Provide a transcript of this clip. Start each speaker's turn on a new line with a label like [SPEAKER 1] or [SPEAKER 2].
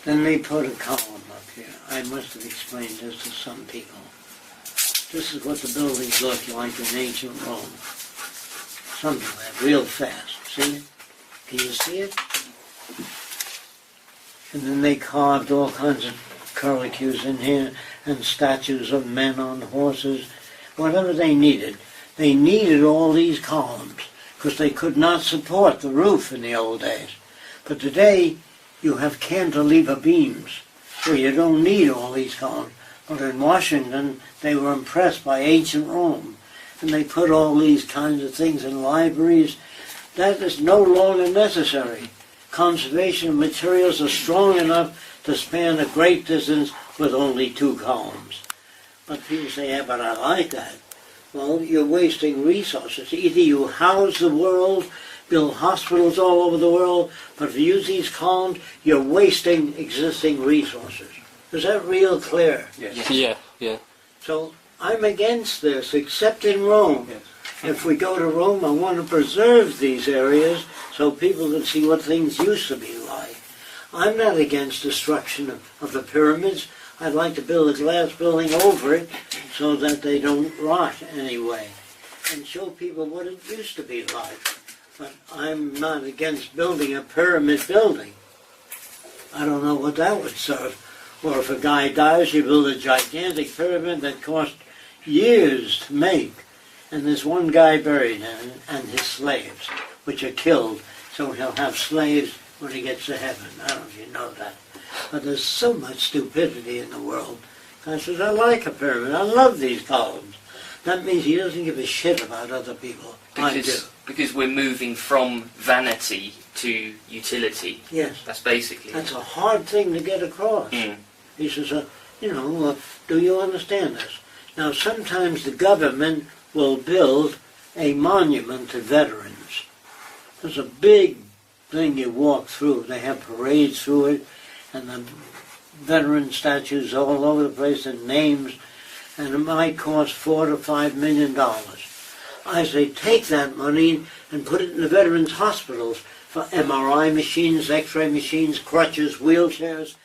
[SPEAKER 1] Then they put a column up here. I must have explained this to some people. This is what the buildings looked like in ancient Rome. Something like that, real fast. See it? Can you see it? And then they carved all kinds of curlicues in here and statues of men on horses, whatever they needed. They needed all these columns because they could not support the roof in the old days. But today you have cantilever beams, so you don't need all these columns. But in Washington they were impressed by ancient Rome, and they put all these kinds of things in libraries. That is no longer necessary. Conservation of materials are strong enough to span a great distance with only 2 columns. But people say, yeah, but I like that. Well, you're wasting resources. Either you house the world, build hospitals all over the world, but if you use these columns, you're wasting existing resources. Is that real clear?
[SPEAKER 2] Yes.
[SPEAKER 3] Yeah.
[SPEAKER 1] So I'm against this, except in Rome.
[SPEAKER 2] Yes.
[SPEAKER 1] If we go to Rome, I want to preserve these areas so people can see what things used to be like. I'm not against destruction of the pyramids. I'd like to build a glass building over it so that they don't rot anyway, and show people what it used to be like. But I'm not against building a pyramid building. I don't know what that would serve. Or if a guy dies, you build a gigantic pyramid that cost years to make. And there's one guy buried in it, and his slaves, which are killed, so he'll have slaves when he gets to heaven. I don't know if you know that. But there's so much stupidity in the world. God says, I like a pyramid. I love these columns. That means he doesn't give a shit about other people. I do.
[SPEAKER 3] Because we're moving from vanity to utility.
[SPEAKER 1] Yes.
[SPEAKER 3] That's basically
[SPEAKER 1] That's a hard thing to get across. He says, do you understand this? Now, sometimes the government will build a monument to veterans. There's a big thing you walk through. They have parades through it, and the veteran statues all over the place and names, and it might cost $4 to $5 million. I say, take that money and put it in the veterans' hospitals for MRI machines, X-ray machines, crutches, wheelchairs.